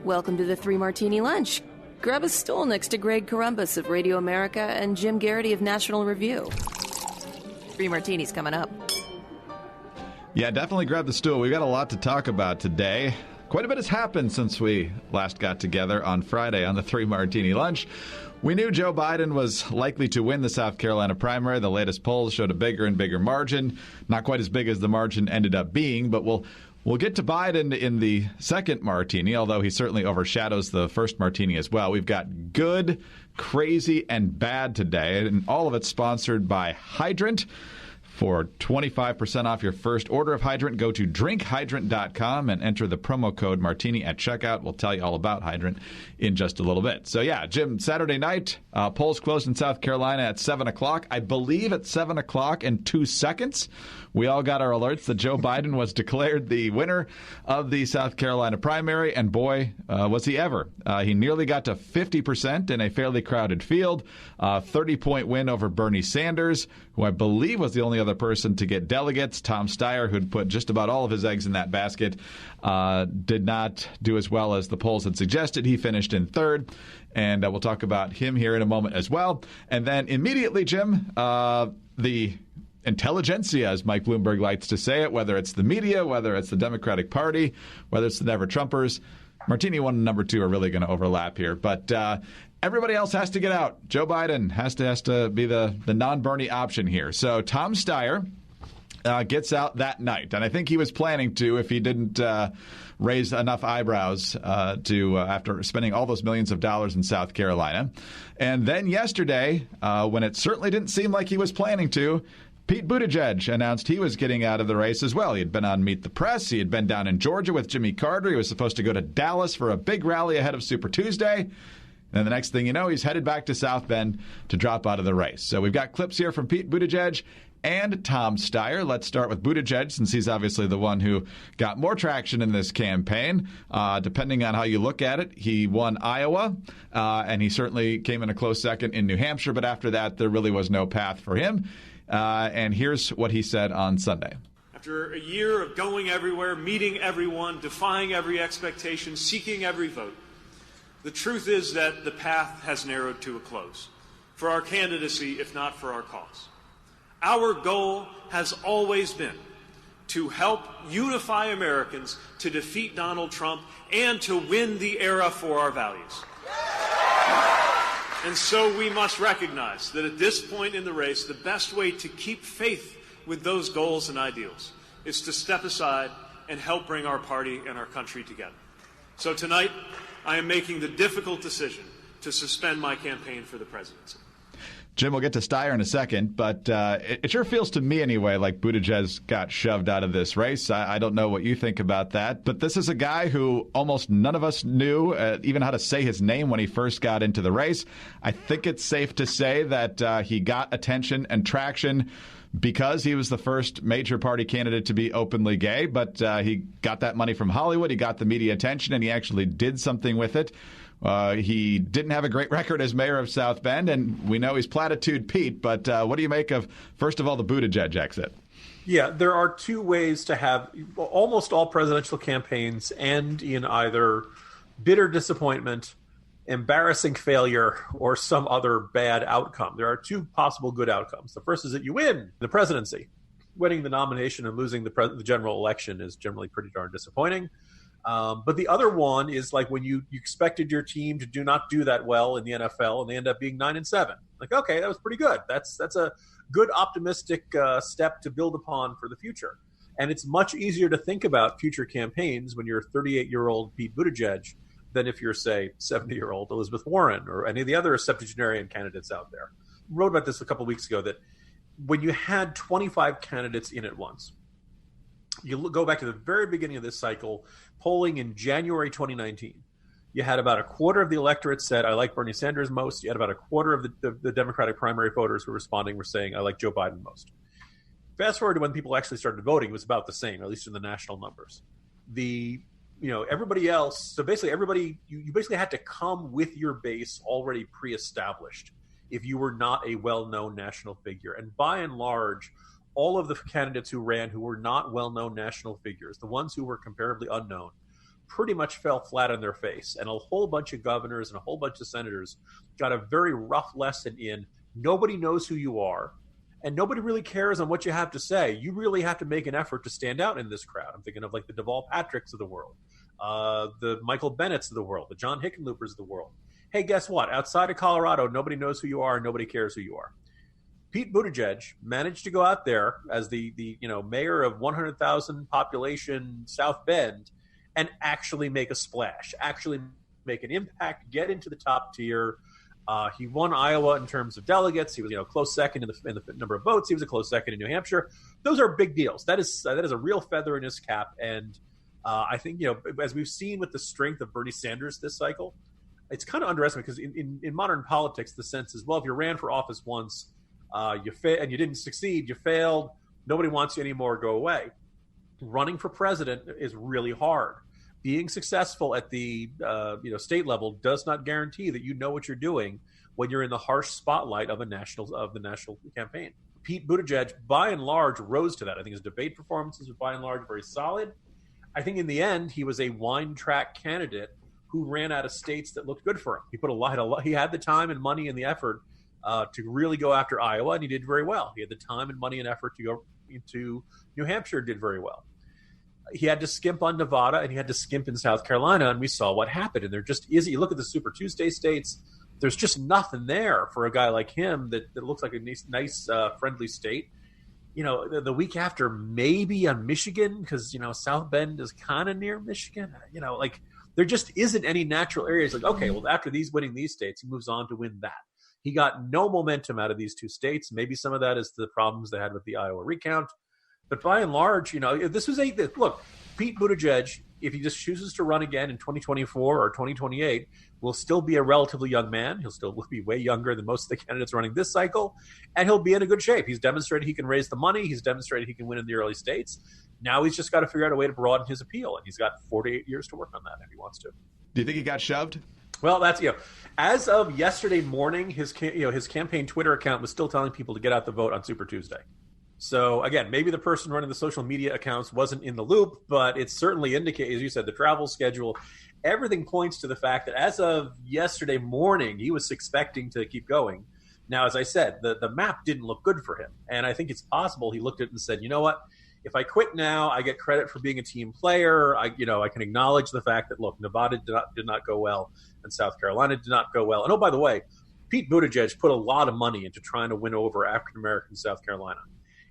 Welcome to the Three Martini Lunch. Grab a stool next to Greg Columbus of Radio America and Jim Garrity of National Review. Three martinis coming up. Yeah, definitely grab the stool. We've got a lot to talk about today. Quite a bit has happened since we last got together on Friday on the Three Martini Lunch. We knew Joe Biden was likely to win the South Carolina primary. The latest polls showed a bigger and bigger margin. Not quite as big as the margin ended up being, but we'll get to Biden in the second martini, although he certainly overshadows the first martini as well. We've got good, crazy, and bad today, and all of it sponsored by Hydrant. For 25% off your first order of Hydrant, go to drinkhydrant.com and enter the promo code Martini at checkout. We'll tell you all about Hydrant in just a little bit. So, yeah, Jim, Saturday night, polls closed in South Carolina at 7 o'clock. I believe at 7 o'clock and 2 seconds, we all got our alerts that Joe Biden was declared the winner of the South Carolina primary, and boy, was he ever. He nearly got to 50% in a fairly crowded field, 30-point win over Bernie Sanders, who I believe was the only other person to get delegates. Tom Steyer, who'd put just about all of his eggs in that basket, did not do as well as the polls had suggested. He finished in third, and we'll talk about him here in a moment as well. And then immediately, Jim, the intelligentsia, as Mike Bloomberg likes to say it, whether it's the media, whether it's the Democratic Party, whether it's the Never-Trumpers, Martini 1 and number 2 are really going to overlap here. But everybody else has to get out. Joe Biden has to be the non-Bernie option here. So Tom Steyer gets out that night, and I think he was planning to if he didn't raise enough eyebrows after spending all those millions of dollars in South Carolina. And then yesterday, when it certainly didn't seem like he was planning to, Pete Buttigieg announced he was getting out of the race as well. He had been on Meet the Press. He had been down in Georgia with Jimmy Carter. He was supposed to go to Dallas for a big rally ahead of Super Tuesday. And the next thing you know, he's headed back to South Bend to drop out of the race. So we've got clips here from Pete Buttigieg and Tom Steyer. Let's start with Buttigieg, since he's obviously the one who got more traction in this campaign. Depending on how you look at it, he won Iowa, and he certainly came in a close second in New Hampshire. But after that, there really was no path for him. And here's what he said on Sunday. After a year of going everywhere, meeting everyone, defying every expectation, seeking every vote, the truth is that the path has narrowed to a close for our candidacy, if not for our cause. Our goal has always been to help unify Americans, to defeat Donald Trump, and to win the era for our values. And so we must recognize that at this point in the race, the best way to keep faith with those goals and ideals is to step aside and help bring our party and our country together. So tonight, I am making the difficult decision to suspend my campaign for the presidency. Jim, we'll get to Steyer in a second, but it sure feels to me anyway like Buttigieg got shoved out of this race. I don't know what you think about that, but this is a guy who almost none of us knew even how to say his name when he first got into the race. I think it's safe to say that he got attention and traction because he was the first major party candidate to be openly gay, but he got that money from Hollywood, he got the media attention, and he actually did something with it. He didn't have a great record as mayor of South Bend, and we know he's Platitude Pete, but what do you make of, first of all, the Buttigieg exit? Yeah, there are two ways to have almost all presidential campaigns end in either bitter disappointment, embarrassing failure, or some other bad outcome. There are two possible good outcomes. The first is that you win the presidency. Winning the nomination and losing the general election is generally pretty darn disappointing. But the other one is like when you expected your team to not do that well in the NFL and they end up being 9-7. Like, okay, that was pretty good. That's a good optimistic step to build upon for the future. And it's much easier to think about future campaigns when you're 38-year-old Pete Buttigieg than if you're, say, 70-year-old Elizabeth Warren or any of the other septuagenarian candidates out there. I wrote about this a couple of weeks ago that when you had 25 candidates in at once, you go back to the very beginning of this cycle, polling in January 2019. You had about a quarter of the electorate said, I like Bernie Sanders most. You had about a quarter of the Democratic primary voters who were responding were saying, I like Joe Biden most. Fast forward to when people actually started voting, it was about the same, at least in the national numbers. Everybody else, so basically everybody, you basically had to come with your base already pre-established if you were not a well-known national figure. And by and large, all of the candidates who ran who were not well-known national figures, the ones who were comparably unknown, pretty much fell flat on their face. And a whole bunch of governors and a whole bunch of senators got a very rough lesson in nobody knows who you are, and nobody really cares on what you have to say. You really have to make an effort to stand out in this crowd. I'm thinking of like the Deval Patricks of the world, the Michael Bennetts of the world, the John Hickenloopers of the world. Hey, guess what? Outside of Colorado, nobody knows who you are and nobody cares who you are. Pete Buttigieg managed to go out there as the mayor of 100,000 population South Bend and actually make a splash, actually make an impact, get into the top tier. He won Iowa in terms of delegates. He was, close second in the number of votes. He was a close second in New Hampshire. Those are big deals. That is a real feather in his cap. And I think, as we've seen with the strength of Bernie Sanders this cycle, it's kind of underestimated because in modern politics, the sense is, well, if you ran for office once, and you didn't succeed, you failed, nobody wants you anymore, go away. Running for president is really hard. Being successful at the state level does not guarantee that you know what you're doing when you're in the harsh spotlight of the national campaign. Pete Buttigieg, by and large, rose to that. I think his debate performances were by and large very solid. I think in the end, he was a wine track candidate who ran out of states that looked good for him. He put a lot. He had the time and money and the effort to really go after Iowa, and he did very well. He had the time and money and effort to go into New Hampshire, did very well. He had to skimp on Nevada, and he had to skimp in South Carolina, and we saw what happened. And there just isn't. You look at the Super Tuesday states, there's just nothing there for a guy like him that looks like a nice friendly state. The week after, maybe on Michigan, because, South Bend is kind of near Michigan. There just isn't any natural areas. Like, okay, well, after winning these states, he moves on to win that. He got no momentum out of these two states. Maybe some of that is the problems they had with the Iowa recount. But by and large, this was look, Pete Buttigieg, if he just chooses to run again in 2024 or 2028, will still be a relatively young man. He'll still be way younger than most of the candidates running this cycle, and he'll be in a good shape. He's demonstrated he can raise the money. He's demonstrated he can win in the early states. Now he's just got to figure out a way to broaden his appeal, and he's got 48 years to work on that if he wants to. Do you think he got shoved? Well, that's as of yesterday morning, his campaign Twitter account was still telling people to get out the vote on Super Tuesday. So again, maybe the person running the social media accounts wasn't in the loop, but it certainly indicates, as you said, the travel schedule, everything points to the fact that as of yesterday morning, he was expecting to keep going. Now, as I said, the map didn't look good for him, and I think it's possible he looked at it and said, you know what? If I quit now, I get credit for being a team player. I can acknowledge the fact that, look, Nevada did not go well, and South Carolina did not go well. And, oh, by the way, Pete Buttigieg put a lot of money into trying to win over African-American South Carolina,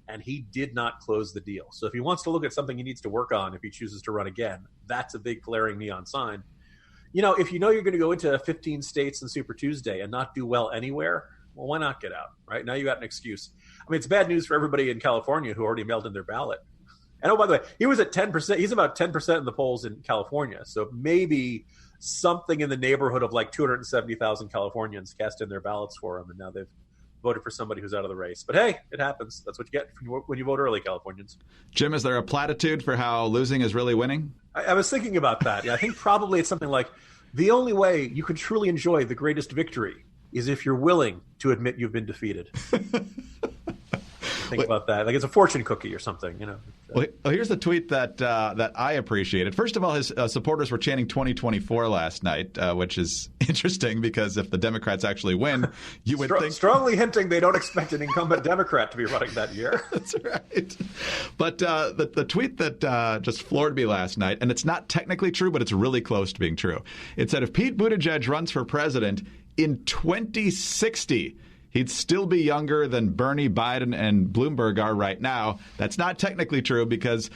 and he did not close the deal. So if he wants to look at something he needs to work on if he chooses to run again, that's a big glaring neon sign. If you're going to go into 15 states in Super Tuesday and not do well anywhere, well, why not get out, right? Now you got an excuse. I mean, it's bad news for everybody in California who already mailed in their ballot. And, oh, by the way, he was at 10%. He's about 10% in the polls in California. So maybe something in the neighborhood of like 270,000 Californians cast in their ballots for him, and now they've voted for somebody who's out of the race. But hey, it happens. That's what you get when you vote early, Californians. Jim, is there a platitude for how losing is really winning? I was thinking about that. Yeah, I think probably it's something like, the only way you can truly enjoy the greatest victory is if you're willing to admit you've been defeated. Think about that. Like it's a fortune cookie or something, Well, here's the tweet that I appreciated. First of all, his supporters were chanting 2024 last night, which is interesting because if the Democrats actually win, you would think... Strongly hinting they don't expect an incumbent Democrat to be running that year. That's right. But the tweet that just floored me last night, and it's not technically true, but it's really close to being true. It said if Pete Buttigieg runs for president in 2060... he'd still be younger than Bernie, Biden, and Bloomberg are right now. That's not technically true because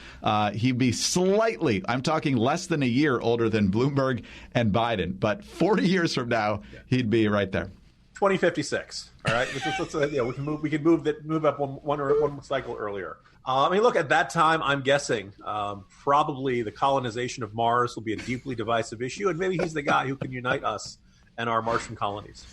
he'd be slightly, I'm talking less than a year older than Bloomberg and Biden. But 40 years from now, he'd be right there. 2056. All right, we can move up one cycle earlier. Look, at that time, I'm guessing probably the colonization of Mars will be a deeply divisive issue, and maybe he's the guy who can unite us and our Martian colonies.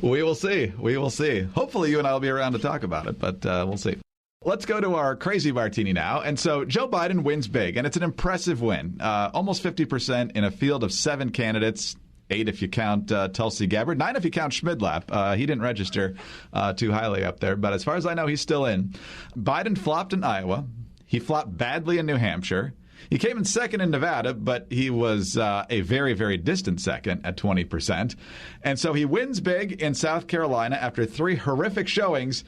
We will see. We will see. Hopefully you and I will be around to talk about it, but we'll see. Let's go to our crazy martini now. And so Joe Biden wins big, and it's an impressive win. Almost 50% in a field of 7 candidates, 8 if you count Tulsi Gabbard, 9 if you count Schmidlap. He didn't register too highly up there, but as far as I know, he's still in. Biden flopped in Iowa. He flopped badly in New Hampshire. He came in second in Nevada, but he was a very, very distant second at 20%. And so he wins big in South Carolina after 3 horrific showings.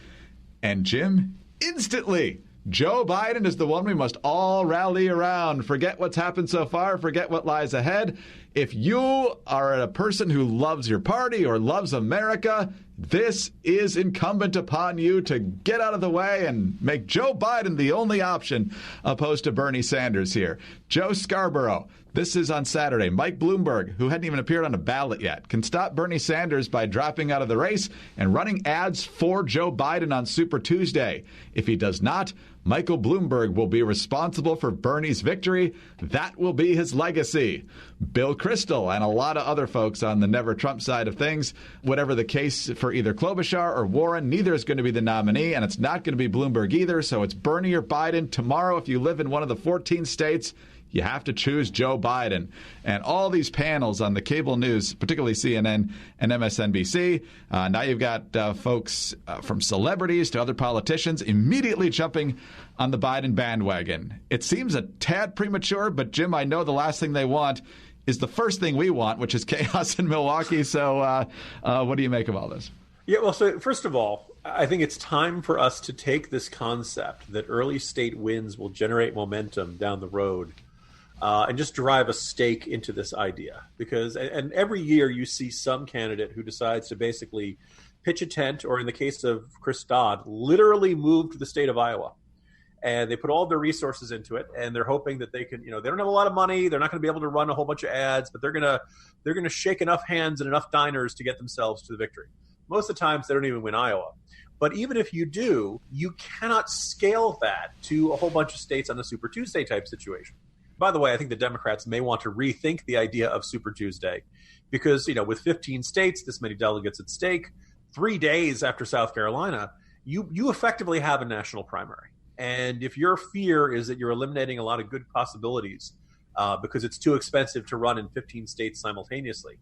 And Jim, instantly, Joe Biden is the one we must all rally around. Forget what's happened so far. Forget what lies ahead. If you are a person who loves your party or loves America, this is incumbent upon you to get out of the way and make Joe Biden the only option opposed to Bernie Sanders here. Joe Scarborough, this is on Saturday. Mike Bloomberg, who hadn't even appeared on a ballot yet, can stop Bernie Sanders by dropping out of the race and running ads for Joe Biden on Super Tuesday. If he does not, Michael Bloomberg will be responsible for Bernie's victory. That will be his legacy. Bill Kristol and a lot of other folks on the Never Trump side of things, whatever the case for either Klobuchar or Warren, neither is going to be the nominee, and it's not going to be Bloomberg either. So it's Bernie or Biden. Tomorrow, if you live in one of the 14 states, you have to choose Joe Biden. And all these panels on the cable news, particularly CNN and MSNBC, now you've got folks from celebrities to other politicians immediately jumping on the Biden bandwagon. It seems a tad premature, but Jim, I know the last thing they want is the first thing we want, which is chaos in Milwaukee. So what do you make of all this? Yeah, well, so first of all, I think it's time for us to take this concept that early state wins will generate momentum down the road and just drive a stake into this idea. Because, and every year you see some candidate who decides to basically pitch a tent, or in the case of Chris Dodd, literally move to the state of Iowa. And they put all their resources into it, and they're hoping that they can, they don't have a lot of money, they're not going to be able to run a whole bunch of ads, but they're going to shake enough hands and enough diners to get themselves to the victory. Most of the times they don't even win Iowa. But even if you do, you cannot scale that to a whole bunch of states on a Super Tuesday type situation. By the way, I think the Democrats may want to rethink the idea of Super Tuesday because, with 15 states, this many delegates at stake, 3 days after South Carolina, you effectively have a national primary. And if your fear is that you're eliminating a lot of good possibilities because it's too expensive to run in 15 states simultaneously,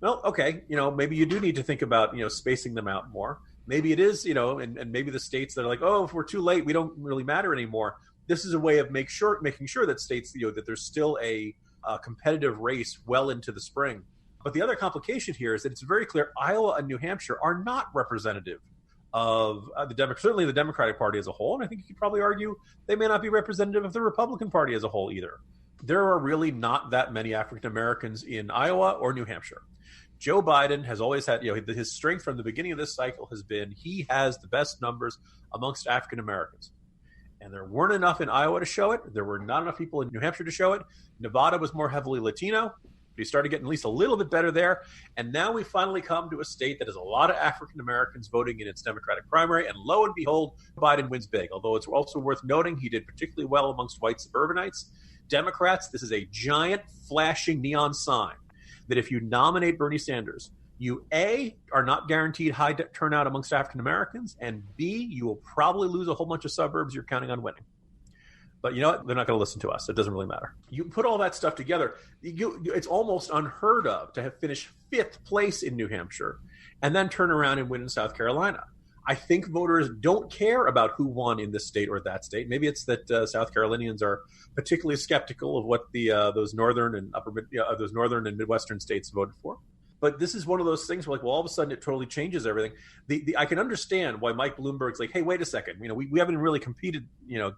well, okay, maybe you do need to think about, spacing them out more. Maybe it is, and maybe the states that are like, oh, if we're too late, we don't really matter anymore. This is a way of making sure that states, that there's still a competitive race well into the spring. But the other complication here is that it's very clear Iowa and New Hampshire are not representative of certainly the Democratic Party as a whole. And I think you could probably argue they may not be representative of the Republican Party as a whole either. There are really not that many African Americans in Iowa or New Hampshire. Joe Biden has always had, his strength from the beginning of this cycle has been he has the best numbers amongst African Americans. And there weren't enough in Iowa to show it. There were not enough people in New Hampshire to show it. Nevada was more heavily Latino. But he started getting at least a little bit better there. And now we finally come to a state that has a lot of African Americans voting in its Democratic primary. And lo and behold, Biden wins big. Although it's also worth noting he did particularly well amongst white suburbanites. Democrats, this is a giant flashing neon sign that if you nominate Bernie Sanders, you A, are not guaranteed high turnout amongst African Americans, and B, you will probably lose a whole bunch of suburbs you're counting on winning. But you know what? They're not going to listen to us. It doesn't really matter. You put all that stuff together, it's almost unheard of to have finished 5th place in New Hampshire and then turn around and win in South Carolina. I think voters don't care about who won in this state or that state. Maybe it's that South Carolinians are particularly skeptical of what those northern and Midwestern states voted for. But this is one of those things where, all of a sudden it totally changes everything. I can understand why Mike Bloomberg's like, hey, wait a second. We haven't really competed,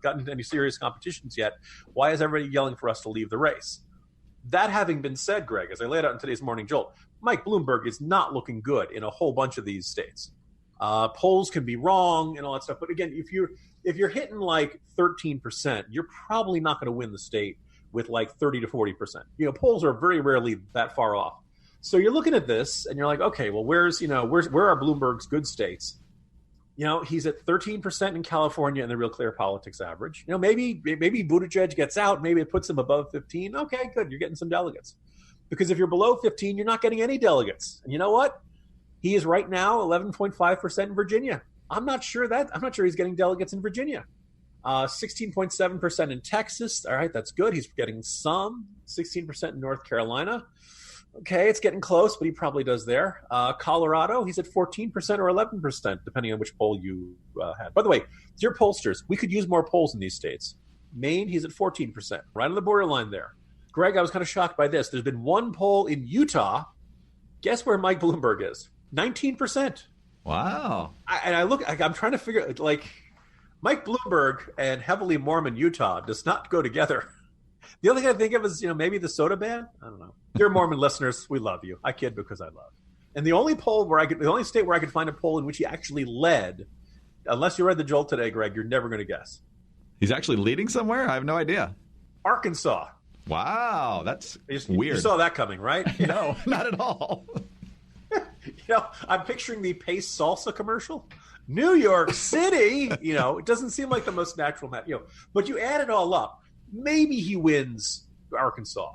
gotten into any serious competitions yet. Why is everybody yelling for us to leave the race? That having been said, Greg, as I laid out in today's Morning Jolt, Mike Bloomberg is not looking good in a whole bunch of these states. Polls can be wrong and all that stuff. But again, if you're hitting like 13%, you're probably not going to win the state with like 30 to 40%. Polls are very rarely that far off. So you're looking at this and you're like, okay, well, where are Bloomberg's good states? He's at 13% in California in the Real Clear Politics average. Maybe Buttigieg gets out. Maybe it puts him above 15. Okay, good. You're getting some delegates. Because if you're below 15, you're not getting any delegates. And you know what? He is right now 11.5% in Virginia. I'm not sure he's getting delegates in Virginia. 16.7% in Texas. All right, that's good. He's getting some. 16% in North Carolina. Okay, it's getting close, but he probably does there. Colorado, he's at 14% or 11%, depending on which poll you had. By the way, dear pollsters, we could use more polls in these states. Maine, he's at 14%, right on the borderline there. Greg, I was kind of shocked by this. There's been one poll in Utah. Guess where Mike Bloomberg is? 19%. Wow. I'm trying to figure, like, Mike Bloomberg and heavily Mormon Utah does not go together. The only thing I think of is, maybe the soda ban. I don't know. Dear Mormon listeners, we love you. I kid because I love. And the only state where I could find a poll in which he actually led, unless you read the Jolt today, Greg, you're never going to guess. He's actually leading somewhere? I have no idea. Arkansas. Wow, that's weird. You saw that coming, right? No, not at all. I'm picturing the Pace salsa commercial. New York City, it doesn't seem like the most natural match. But you add it all up. Maybe he wins Arkansas.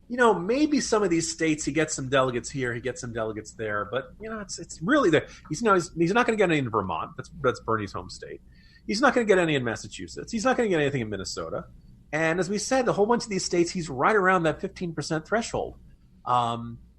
Maybe some of these states he gets some delegates here, he gets some delegates there, but it's really there. He's not going to get any in Vermont. That's Bernie's home state. He's not going to get any in Massachusetts. He's not going to get anything in Minnesota. And as we said, a whole bunch of these states, he's right around that 15% threshold.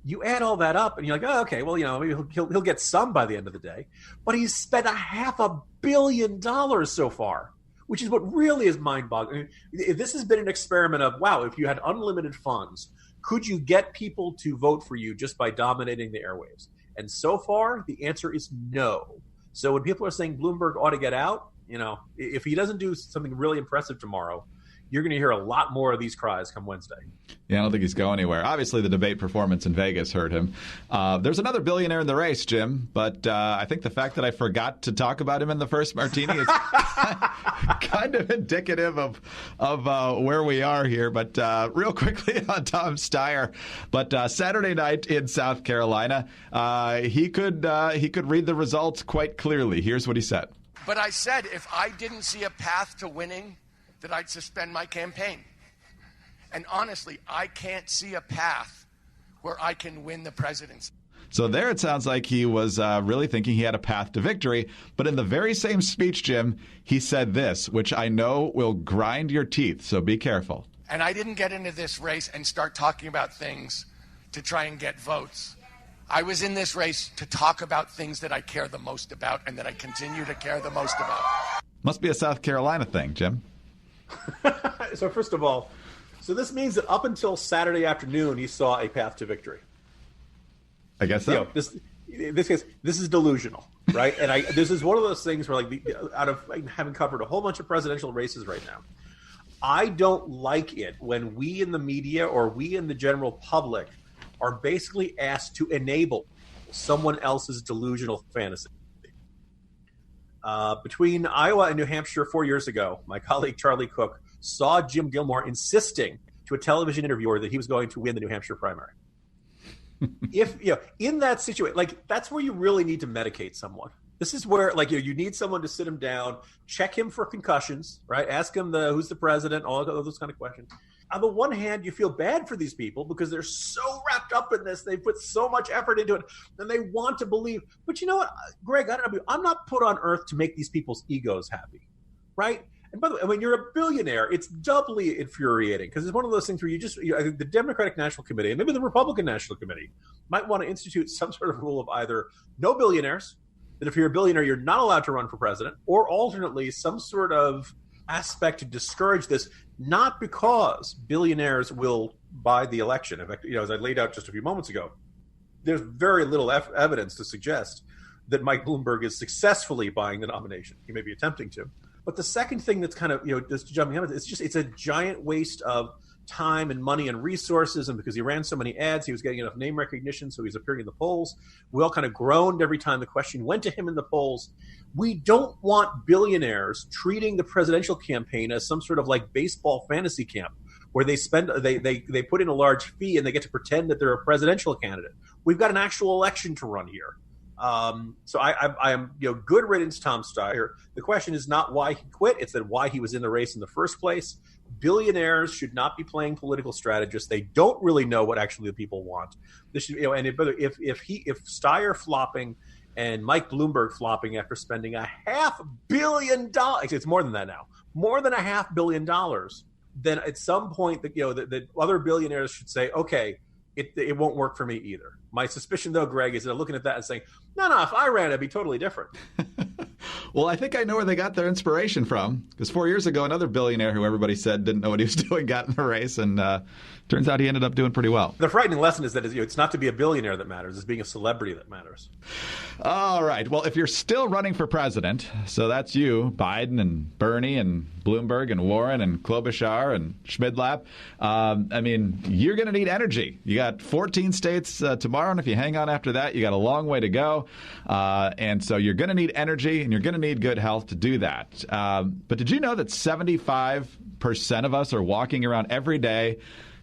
You add all that up, and you're like, oh, okay, well, maybe he'll get some by the end of the day. But he's spent $500 million so far, which is what really is mind-boggling. If this has been an experiment of, wow, if you had unlimited funds, could you get people to vote for you just by dominating the airwaves? And so far, the answer is no. So when people are saying Bloomberg ought to get out, if he doesn't do something really impressive tomorrow, you're going to hear a lot more of these cries come Wednesday. Yeah, I don't think he's going anywhere. Obviously, the debate performance in Vegas hurt him. There's another billionaire in the race, Jim, but I think the fact that I forgot to talk about him in the first martini is kind of indicative of where we are here. But real quickly on Tom Steyer, but Saturday night in South Carolina, he could read the results quite clearly. Here's what he said. But I said if I didn't see a path to winning, that I'd suspend my campaign. And honestly, I can't see a path where I can win the presidency. So there it sounds like he was really thinking he had a path to victory. But in the very same speech, Jim, he said this, which I know will grind your teeth, so be careful. And I didn't get into this race and start talking about things to try and get votes. I was in this race to talk about things that I care the most about and that I continue to care the most about. Must be a South Carolina thing, Jim. So first of all, this means that up until Saturday afternoon, he saw a path to victory. I guess so. This is delusional, right? And this is one of those things where, out of having covered a whole bunch of presidential races right now, I don't like it when we in the media or we in the general public are basically asked to enable someone else's delusional fantasy. Between Iowa and New Hampshire 4 years ago, my colleague Charlie Cook saw Jim Gilmore insisting to a television interviewer that he was going to win the New Hampshire primary. If in that situation, that's where you really need to medicate someone. This is where you need someone to sit him down, check him for concussions, right? Ask him who's the president, all those kind of questions. On the one hand, you feel bad for these people because they're so wrapped up in this. They put so much effort into it, and they want to believe. But you know what, Greg, I don't know. I'm not put on earth to make these people's egos happy, right? And by the way, when you're a billionaire, it's doubly infuriating because it's one of those things where I think the Democratic National Committee and maybe the Republican National Committee might want to institute some sort of rule of either no billionaires, that if you're a billionaire, you're not allowed to run for president, or alternately some sort of aspect to discourage this, not because billionaires will buy the election. In fact, as I laid out just a few moments ago, there's very little evidence to suggest that Mike Bloomberg is successfully buying the nomination. He may be attempting to. But the second thing that's kind of, just jumping out, it's a giant waste of time and money and resources. And because he ran so many ads, he was getting enough name recognition, so he's appearing in the polls. We all kind of groaned every time the question went to him in the polls. We don't want billionaires treating the presidential campaign as some sort of baseball fantasy camp where they put in a large fee and they get to pretend that they're a presidential candidate. We've got an actual election to run here. So I am, good riddance, Tom Steyer. The question is not why he quit; it's that why he was in the race in the first place. Billionaires should not be playing political strategists. They don't really know what actually the people want. This should, and if Steyer flopping and Mike Bloomberg flopping after spending $500 million, it's more than that now, more than $500 million, then at some point that other billionaires should say, okay, it won't work for me either. My suspicion, though, Greg, is they're looking at that and saying, no, if I ran, it'd be totally different. Well, I think I know where they got their inspiration from, because 4 years ago, another billionaire who everybody said didn't know what he was doing got in the race, and turns out he ended up doing pretty well. The frightening lesson is that it's not to be a billionaire that matters, it's being a celebrity that matters. All right. Well, if you're still running for president, so that's you, Biden and Bernie and Bloomberg and Warren and Klobuchar and Schmidlap, you're going to need energy. You got 14 states tomorrow, and if you hang on after that, you got a long way to go. And so you're going to need energy, and you're going to need good health to do that. But did you know that 75% of us are walking around every day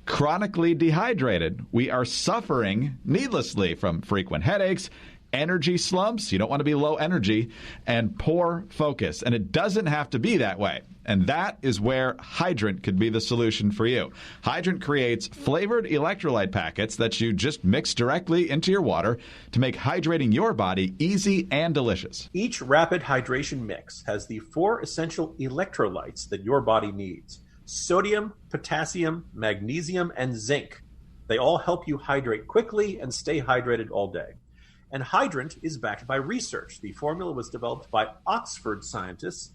chronically dehydrated? We are suffering needlessly from frequent headaches, energy slumps, you don't want to be low energy, and poor focus. And it doesn't have to be that way. And that is where Hydrant could be the solution for you. Hydrant creates flavored electrolyte packets that you just mix directly into your water to make hydrating your body easy and delicious. Each rapid hydration mix has the 4 essential electrolytes that your body needs: sodium, potassium, magnesium, and zinc. They all help you hydrate quickly and stay hydrated all day. And Hydrant is backed by research. The formula was developed by Oxford scientists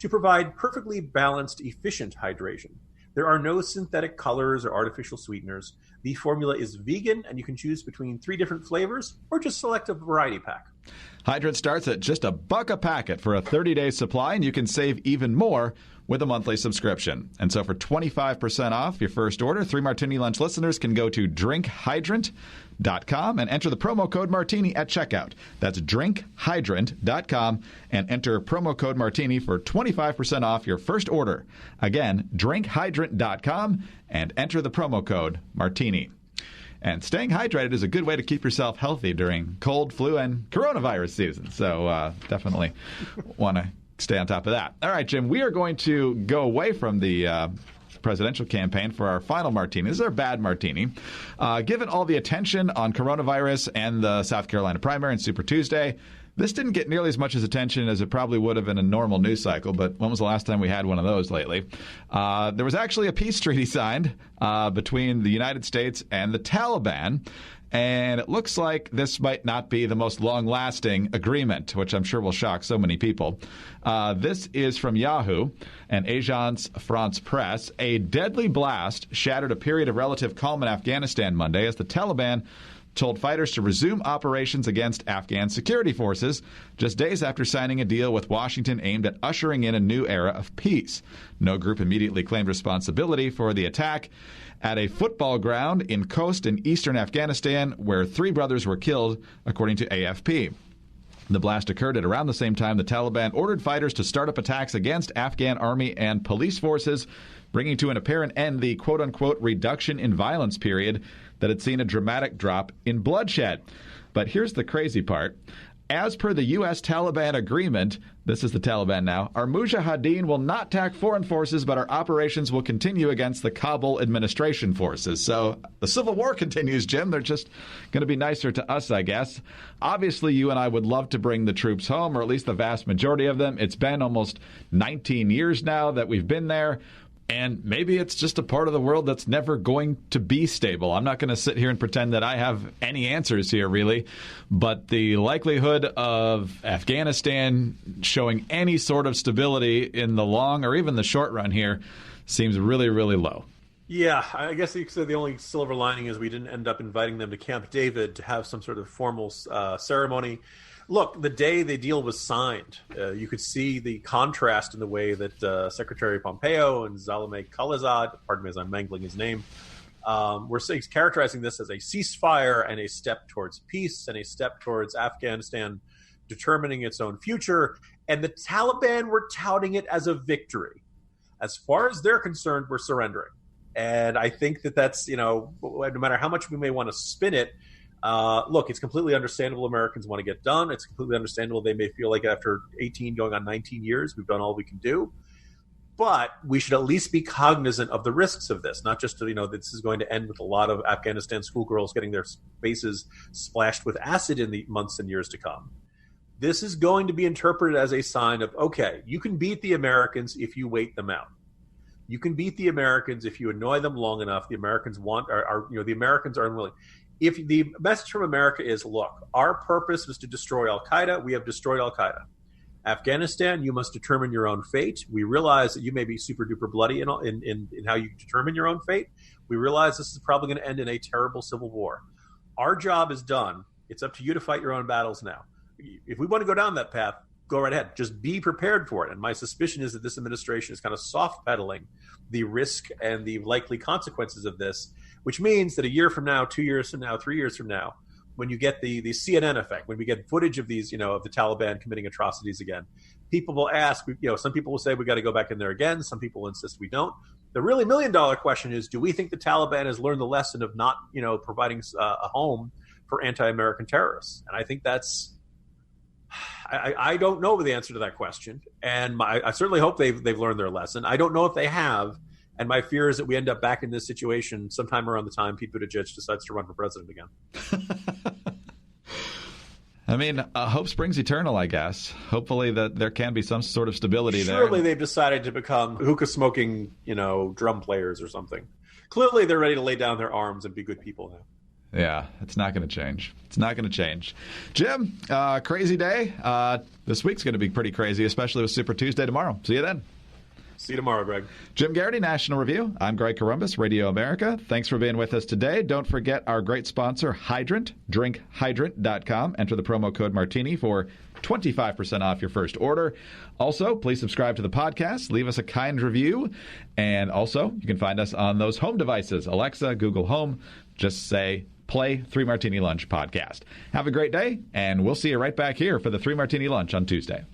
to provide perfectly balanced, efficient hydration. There are no synthetic colors or artificial sweeteners. The formula is vegan, and you can choose between 3 different flavors or just select a variety pack. Hydrant starts at just $1 a packet for a 30-day supply, and you can save even more with a monthly subscription. And so for 25% off your first order, 3 Martini Lunch listeners can go to drinkhydrant.com and enter the promo code Martini at checkout. That's drinkhydrant.com and enter promo code Martini for 25% off your first order. Again, drinkhydrant.com and enter the promo code Martini. And staying hydrated is a good way to keep yourself healthy during cold, flu, and coronavirus season. So definitely want to stay on top of that. All right, Jim, we are going to go away from the presidential campaign for our final martini. This is our bad martini. Given all the attention on coronavirus and the South Carolina primary and Super Tuesday, this didn't get nearly as much attention as it probably would have in a normal news cycle, but when was the last time we had one of those lately? There was actually a peace treaty signed between the United States and the Taliban, and it looks like this might not be the most long-lasting agreement, which I'm sure will shock so many people. This is from Yahoo and Agence France Presse. A deadly blast shattered a period of relative calm in Afghanistan Monday as the Taliban told fighters to resume operations against Afghan security forces just days after signing a deal with Washington aimed at ushering in a new era of peace. No group immediately claimed responsibility for the attack at a football ground in Khost in eastern Afghanistan, where 3 brothers were killed, according to AFP. The blast occurred at around the same time the Taliban ordered fighters to start up attacks against Afghan army and police forces, bringing to an apparent end the quote-unquote reduction in violence period that had seen a dramatic drop in bloodshed. But here's the crazy part. As per the U.S. Taliban agreement, this is the Taliban now, our Mujahideen will not attack foreign forces, but our operations will continue against the Kabul administration forces. So the civil war continues, Jim. They're just going to be nicer to us, I guess. Obviously, you and I would love to bring the troops home, or at least the vast majority of them. It's been almost 19 years now that we've been there. And maybe it's just a part of the world that's never going to be stable. I'm not going to sit here and pretend that I have any answers here, really. But the likelihood of Afghanistan showing any sort of stability in the long or even the short run here seems really, really low. Yeah, I guess you could say the only silver lining is we didn't end up inviting them to Camp David to have some sort of formal ceremony. Look, the day the deal was signed, you could see the contrast in the way that Secretary Pompeo and Zalmay Khalilzad, pardon me as I'm mangling his name, were characterizing this as a ceasefire and a step towards peace and a step towards Afghanistan determining its own future. And the Taliban were touting it as a victory. As far as they're concerned, we're surrendering. And I think that's, no matter how much we may want to spin it, look, it's completely understandable Americans want to get done. It's completely understandable they may feel like after 18 going on 19 years, we've done all we can do. But we should at least be cognizant of the risks of this, not just, that this is going to end with a lot of Afghanistan schoolgirls getting their faces splashed with acid in the months and years to come. This is going to be interpreted as a sign of, okay, you can beat the Americans if you wait them out. You can beat the Americans if you annoy them long enough. The Americans the Americans are unwilling. If the message from America is, look, our purpose was to destroy Al-Qaeda, we have destroyed Al-Qaeda. Afghanistan, you must determine your own fate. We realize that you may be super duper bloody in how you determine your own fate. We realize this is probably going to end in a terrible civil war. Our job is done. It's up to you to fight your own battles now. If we want to go down that path, go right ahead. Just be prepared for it. And my suspicion is that this administration is kind of soft pedaling the risk and the likely consequences of this, which means that a year from now, 2 years from now, 3 years from now, when you get the CNN effect, when we get footage of these, of the Taliban committing atrocities again, people will ask, some people will say we got to go back in there again. Some people will insist we don't. The really $1 million question is, do we think the Taliban has learned the lesson of not, providing a home for anti-American terrorists? And I think I don't know the answer to that question. And I certainly hope they've learned their lesson. I don't know if they have. And my fear is that we end up back in this situation sometime around the time Pete Buttigieg decides to run for president again. I mean, hope springs eternal, I guess. Hopefully that there can be some sort of stability there. Surely they've decided to become hookah-smoking, drum players or something. Clearly they're ready to lay down their arms and be good people now. Yeah, it's not going to change. It's not going to change. Jim, crazy day. This week's going to be pretty crazy, especially with Super Tuesday tomorrow. See you then. See you tomorrow, Greg. Jim Garrity, National Review. I'm Greg Corombos, Radio America. Thanks for being with us today. Don't forget our great sponsor, Hydrant. DrinkHydrant.com. Enter the promo code Martini for 25% off your first order. Also, please subscribe to the podcast. Leave us a kind review. And also, you can find us on those home devices, Alexa, Google Home. Just say, play 3 Martini Lunch podcast. Have a great day, and we'll see you right back here for the 3 Martini Lunch on Tuesday.